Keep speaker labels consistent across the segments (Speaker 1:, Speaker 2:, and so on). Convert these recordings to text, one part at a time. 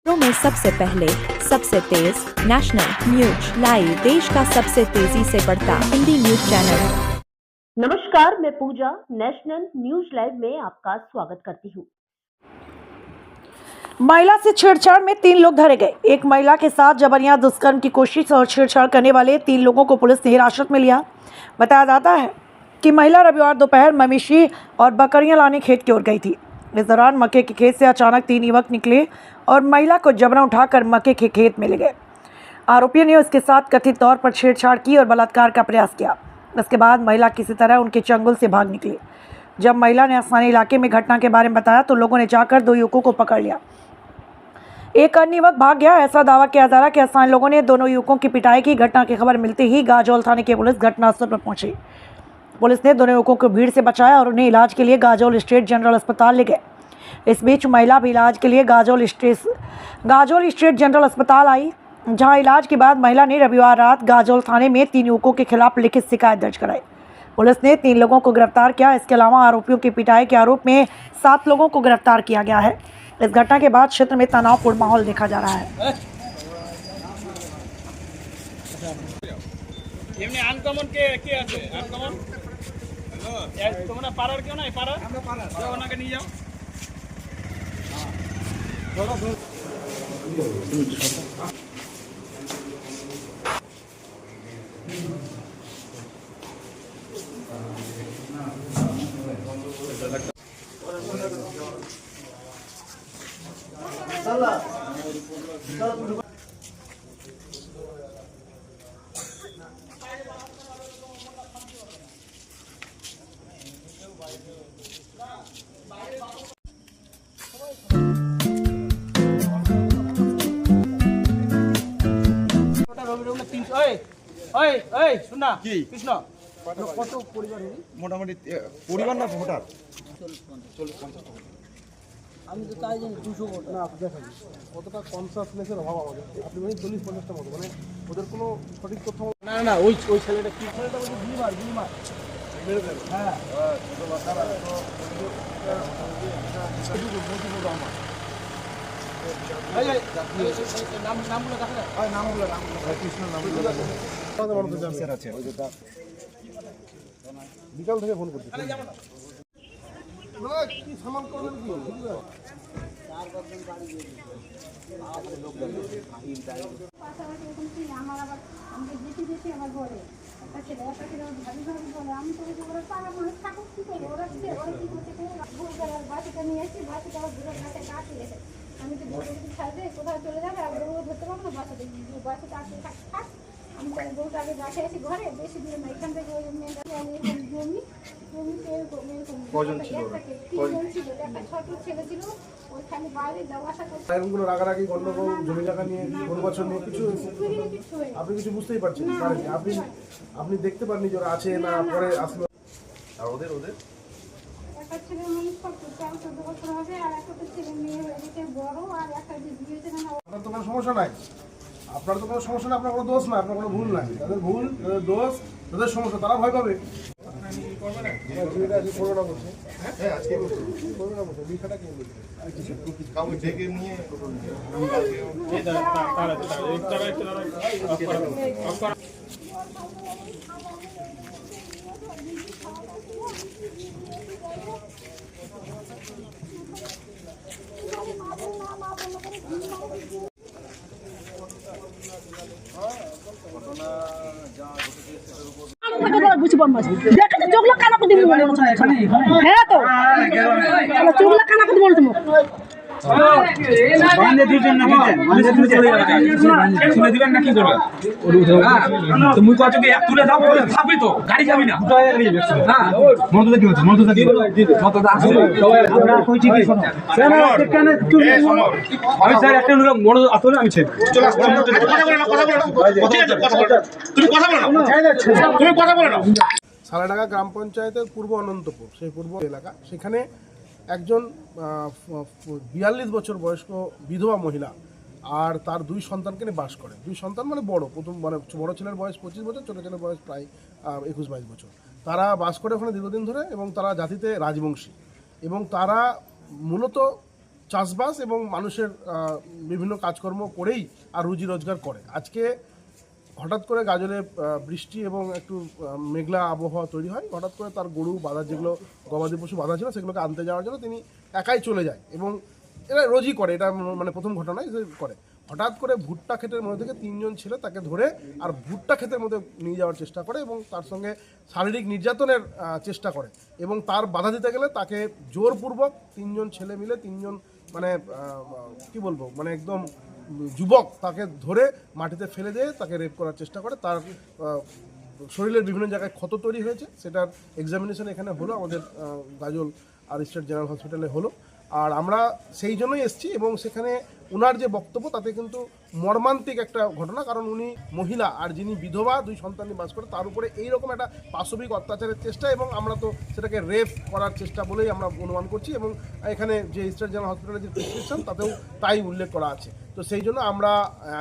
Speaker 1: में सबसे पहले सबसे तेज नेशनल न्यूज लाइव, देश का सबसे तेजी से बढ़ता हिंदी न्यूज चैनल।
Speaker 2: नमस्कार, मैं पूजा नेशनल न्यूज लाइव में आपका स्वागत करती हूँ।
Speaker 3: महिला से छेड़छाड़ में 3 लोग धरे गए। एक महिला के साथ जबरन दुष्कर्म की कोशिश और छेड़छाड़ करने वाले 3 लोगों को पुलिस ने हिरासत में लिया। बताया जाता है कि महिला रविवार दोपहर मवेशी और बकरियां लाने खेत की ओर गई थी। इस दौरान मक्के के खेत से अचानक 3 युवक निकले और महिला को जबरन उठाकर मक्के के खेत में ले गए। आरोपियों ने उसके साथ कथित तौर पर छेड़छाड़ की और बलात्कार का प्रयास किया। इसके बाद महिला किसी तरह उनके चंगुल से भाग निकली। जब महिला ने स्थानीय इलाके में घटना के बारे में बताया तो लोगों ने जाकर 2 युवकों को पकड़ लिया। एक अन्य युवक भाग गया। ऐसा दावा किया जा रहा है कि स्थानीय लोगों ने दोनों युवकों की पिटाई की। घटना की खबर मिलते ही गाजोल थाने की पुलिस घटनास्थल पर पहुंची। पुलिस ने दोनों युवकों को भीड़ से बचाया और उन्हें इलाज के लिए गाजोल स्टेट जनरल अस्पताल ले गए। इस बीच महिला भी इलाज के लिए गाजोल स्टेट जनरल अस्पताल आई, जहां इलाज के बाद महिला ने रविवार रात गाजोल थाने में 3 युवकों के खिलाफ लिखित शिकायत दर्ज कराई। पुलिस ने 3 लोगों को गिरफ्तार किया। इसके अलावा आरोपियों की पिटाई के आरोप में 7 लोगों को गिरफ्तार किया गया है। इस घटना के बाद क्षेत्र में तनावपूर्ण माहौल देखा जा रहा है।
Speaker 4: মোটামুটি পরিবার না ভোটার
Speaker 5: আমি তো তাই জানি 200 ভোট না। দেখেন কতটা কনসাসনেসের অভাব আমাদের। আপনি মানে 40-50টা মতো মানে ওদের কোনো সঠিক তথ্য না না ওই ছেলেটা কি ছেলেটা বলছে বিমার হ্যাঁ নামগুলো দেখা যায় নামগুলো কৃষ্ণ নামগুলো আছে ওই যেটা বিকাল থেকে ফোন করছি কি সামান করবেন কি
Speaker 6: আমার আবার আমাকে যেতে আমার ঘরে একটা ছেলে ভাবি বলে আমি তো ওরা পাড়া মানুষ থাকুক কি করবো ওরা কি করছে বাসিটা নিয়ে এসেছি বাসিটা আবার দূরের ঘাটে কাটে গেছে। আমি তো গরু ছাড়বে কোথাও চলে যাবে আর গরু ধরতে পারবো না। বাসিটা আটকে থাক আমি তাহলে গরুটা আগে গাছে এসে ঘরে বেশি দূরে না এখান থেকে ওই জমি ছেলে ছিল ওইখানে বাইরে যাওয়া আসা করছে।
Speaker 5: এরকমগুলো রাগারাগি গন্ডগোল জমি জায়গা নিয়ে কোনো বছর নিয়ে কিছু আপনি কিছু বুঝতেই পারছেন আপনি দেখতে পারেননি যে ওরা আছে না পরে আসলো। আর ওদের
Speaker 6: একটা ছেলে মানুষ 14 বছর হবে আর একটা ছেলে মেয়ে হয়েছে বড় আর একটা যে বিয়েতে না।
Speaker 5: আপনার তো কোনো সমস্যা নাই আপনার কোনো দোষ না, আপনার কোনো ভুল নাই। তাদের ভুল তাদের দোষ তাদের সমস্যা, তারা ভয় পাবে।
Speaker 7: চোখলা কানা করে দিব হ্যাঁ তো চোখলা কানা করে বলছো
Speaker 8: তুমি কত তুলে দাও থাকবি তো গাড়ি যাবি না
Speaker 5: সালাডাঙ্গা গ্রাম পঞ্চায়েতের পূর্ব অনন্তপুর সেই পূর্ব এলাকা, সেখানে একজন 42 বছর বয়স্ক বিধবা মহিলা আর তার 2 সন্তানকে নিয়ে বাস করে। 2 সন্তান মানে বড়, প্রথম মানে বড় ছেলের বয়স 25 বছর, ছোটো ছেলের বয়স প্রায় 21-22 বছর। তারা বাস করে ওখানে দীর্ঘদিন ধরে এবং তারা জাতিতে রাজবংশী এবং তারা মূলত চাষবাস এবং মানুষের বিভিন্ন কাজকর্ম করেই আর রুজি রোজগার করে। আজকে হঠাৎ করে গাজলে বৃষ্টি এবং একটু মেঘলা আবহাওয়া তৈরি হয়। হঠাৎ করে তার গরু বাঁধা, যেগুলো গবাদি পশু বাঁধা ছিল, সেগুলোকে আনতে যাওয়ার জন্য তিনি একাই চলে যায় এবং এরা রোজই করে, এটা মানে প্রথম ঘটনায় করে। হঠাৎ করে ভুট্টা ক্ষেতের মধ্যে থেকে 3 জন ছেলে তাকে ধরে আর ভুট্টা ক্ষেতের মধ্যে নিয়ে যাওয়ার চেষ্টা করে এবং তার সঙ্গে শারীরিক নির্যাতনের চেষ্টা করে এবং তার বাধা দিতে গেলে তাকে জোরপূর্বক 3 জন ছেলে মিলে 3 জন মানে কি বলবো, মানে একদম যুবক তাকে ধরে মাটিতে ফেলে দিয়ে তাকে রেপ করার চেষ্টা করে। তার শরীরের বিভিন্ন জায়গায় ক্ষত তৈরি হয়েছে, সেটার এক্সামিনেশন এখানে হলো, আমাদের গাজল আর স্টেট জেনারেল হসপিটালে হলো। আর আমরা সেই জন্যই এসেছি এবং সেখানে ওনার যে বক্তব্য তাতে কিন্তু মর্মান্তিক একটা ঘটনা, কারণ উনি মহিলা আর যিনি বিধবা, 2 সন্তান নিয়ে বাস করে, তার উপরে এইরকম একটা পাশবিক অত্যাচারের চেষ্টা, এবং আমরা তো সেটাকে রেপ করার চেষ্টা বলেই আমরা অনুমান করছি এবং এখানে যে স্টেট জেনারেল হসপিটালের যে প্রেসক্রিপশন তাতেও তাই উল্লেখ করা আছে। তো সেই জন্য আমরা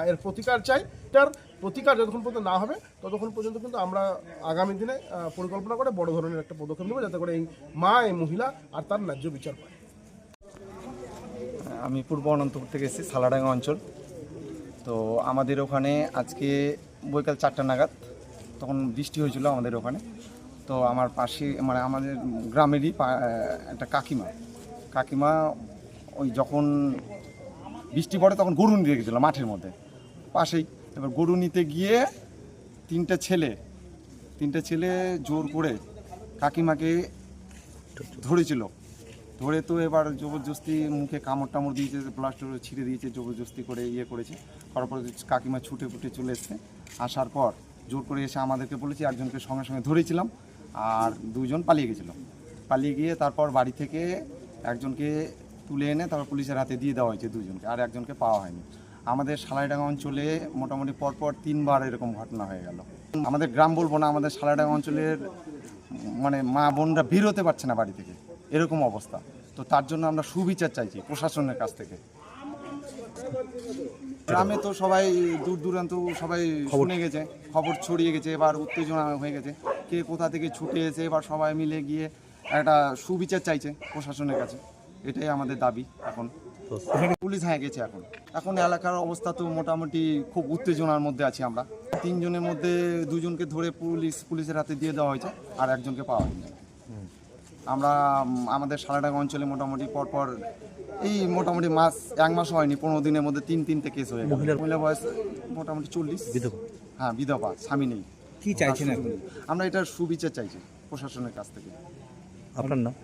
Speaker 5: এর প্রতিকার চাই। এটার প্রতিকার যতক্ষণ পর্যন্ত না হবে ততক্ষণ পর্যন্ত কিন্তু আমরা আগামী দিনে পরিকল্পনা করে বড় ধরনের একটা পদক্ষেপ নেব, যাতে করে এই মা, এই মহিলা আর তার ন্যায্য বিচার পায়।
Speaker 4: আমি পূর্ব অনন্তপুর থেকে এসেছি, সালাডাঙ্গা অঞ্চল। তো আমাদের ওখানে আজকে বৈকাল 4টা নাগাদ তখন বৃষ্টি হয়েছিল আমাদের ওখানে। তো আমার পাশে মানে আমাদের গ্রামেরই একটা কাকিমা ওই যখন বৃষ্টি পড়ে তখন গরু নিতে গেছিলো মাঠের মধ্যে পাশেই। এবার গরু নিতে গিয়ে তিনটে ছেলে জোর করে কাকিমাকে ধরেছিল। ধরে তো এবার জবরদস্তি মুখে কামড় টামড় দিয়েছে, প্লাস্টার ছিঁড়ে দিয়েছে, জবরদস্তি করে করেছে। তারপরে কাকিমা ছুটে চলে এসছে। আসার পর জোর করে এসে আমাদেরকে বলেছে, একজনকে সঙ্গে সঙ্গে ধরেছিলাম আর 2 জন পালিয়ে গেছিলো। পালিয়ে গিয়ে তারপর বাড়ি থেকে একজনকে তুলে এনে তারপর পুলিশের হাতে দিয়ে দেওয়া হয়েছে 2 জনকে, আর একজনকে পাওয়া হয়নি। আমাদের সালাইডাঙ্গা অঞ্চলে মোটামুটি পরপর 3বার এরকম ঘটনা হয়ে গেল। আমাদের গ্রাম বলবো না, আমাদের সালাইডাঙ্গা অঞ্চলের মানে মা বোনরা বের হতে পারছে না বাড়ি থেকে, এরকম অবস্থা। তো তার জন্য আমরা সুবিচার চাইছি প্রশাসনের কাছ থেকে। গ্রামে তো সবাই দূর দূরান্ত সবাই শুনে গেছে, খবর ছড়িয়ে গেছে, এবার উত্তেজনা হয়ে গেছে, কে কোথা থেকে ছুটে এসে এবার সবাই মিলে গিয়ে একটা সুবিচার চাইছে প্রশাসনের কাছে। এটাই আমাদের দাবি। এখন পুলিশ গেছে। এখন এলাকার অবস্থা তো মোটামুটি খুব উত্তেজনার মধ্যে আছি আমরা। 3 জনের মধ্যে 2 জনকে ধরে পুলিশের হাতে দিয়ে দেওয়া হয়েছে আর একজনকে পাওয়া হয়নি। আমরা আমাদের সালাডাঙ্গা অঞ্চলে মোটামুটি পরপর এই মোটামুটি 1 মাস হয়নি, 15 দিনের মধ্যে 3-3টে কেস হয়ে গেল। মহিলা বয়স মোটামুটি 40। হ্যাঁ, বিধবা, স্বামী নেই।
Speaker 9: কি চাইছেন?
Speaker 4: আমরা এটার সুবিচার চাইছি প্রশাসনের কাছ থেকে।
Speaker 9: আপনার নাম?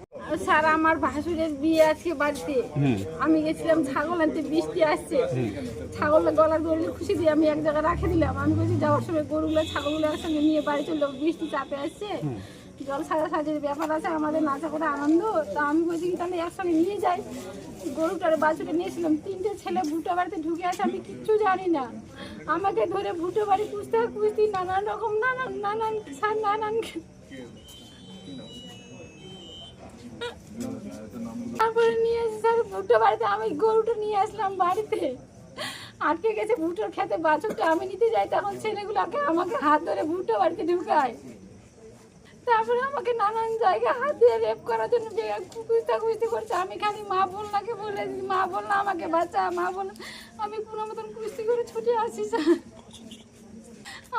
Speaker 6: স্যার, আমার ভাসুরের বিয়ে আজকে বাড়িতে, আমি গেছিলাম ছাগল আনতে, বৃষ্টি আসছে, ছাগলের গলার দড়ির খুশি দিয়ে আমি এক জায়গায় রাখে দিলাম। আমি বলছি যাওয়ার সময় গরুগুলো ছাগলগুলো একসঙ্গে নিয়ে বাড়ি চললো, বৃষ্টি চাপে আসছে, জল সাজাসাজির ব্যাপার আছে, আমাদের নাচা করে আনন্দ। তা আমি বলছি কি তাহলে একসঙ্গে নিয়ে যাই। গরুটার বাছুরে নিয়েছিলাম, 3টে ছেলে ভুটো বাড়িতে ঢুকে আছে, আমি কিচ্ছু জানি না। আমাকে ধরে ভুটো বাড়ি খুঁজতে নানান রকম নানান তারপরে নিয়ে এসে স্যার ভুট্টো বাড়িতে আমি গরুটা নিয়ে আসলাম বাড়িতে, আটকে গেছে ভুট্টোর খেতে। বাছুরটা আমি নিতে যাই, তখন ছেলেগুলোকে আমাকে হাত ধরে ভুট্টো বাড়িতে ঢুকায়। তারপরে আমাকে নানান জায়গায় হাত দিয়ে রেপ করার জন্য কুস্তি করছে। আমি খালি মা বোনলাকে বলে, মা বোনলা আমাকে বাঁচা, মা বোন। আমি পুরো মতন কুস্তি করে ছুটে আসি স্যার।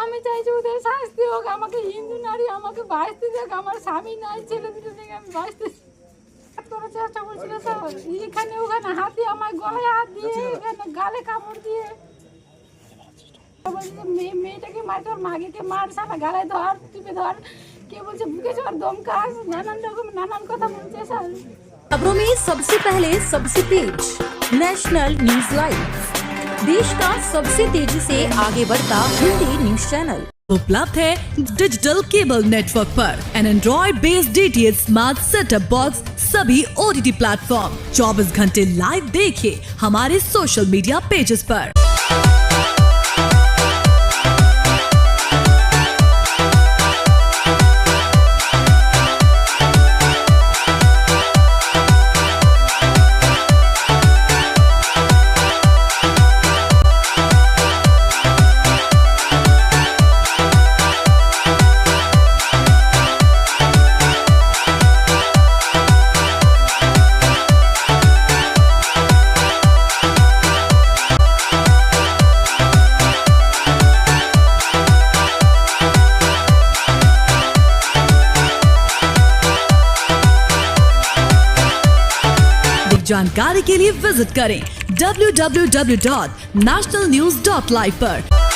Speaker 6: আমি চাইছি ওদের শাস্তি হোক, আমাকে হিন্দু নারী আমাকে বাঁচতে দেখ, আমার স্বামী নাই, ছেলে দুটো থেকে আমি বাঁচতে করার চেষ্টা করছিল স্যার। এখানে ওখানে হাত দিয়ে আমার গলায় হাত দিয়ে, এখানে গালে কাপড় দিয়ে মেয়েটাকে মার, তোর মাগিকে মার, সারা গালে ধর, টিপে ধর, কে বলছে বুকে চর, দমকাস, নানান রকম নানান কথা বলছে স্যার।
Speaker 1: खबरों में सबसे पहले सबसे तेज नेशनल न्यूज लाइव, देश का सबसे तेजी से आगे बढ़ता हिंदी न्यूज चैनल
Speaker 10: उपलब्ध है डिजिटल केबल नेटवर्क पर Android based DTH smart setup box सभी OTT प्लेटफॉर्म। 24 घंटे लाइव देखिए हमारे सोशल मीडिया पेजेस पर। जानकारी के लिए विजिट करें www.nationalnews.live पर।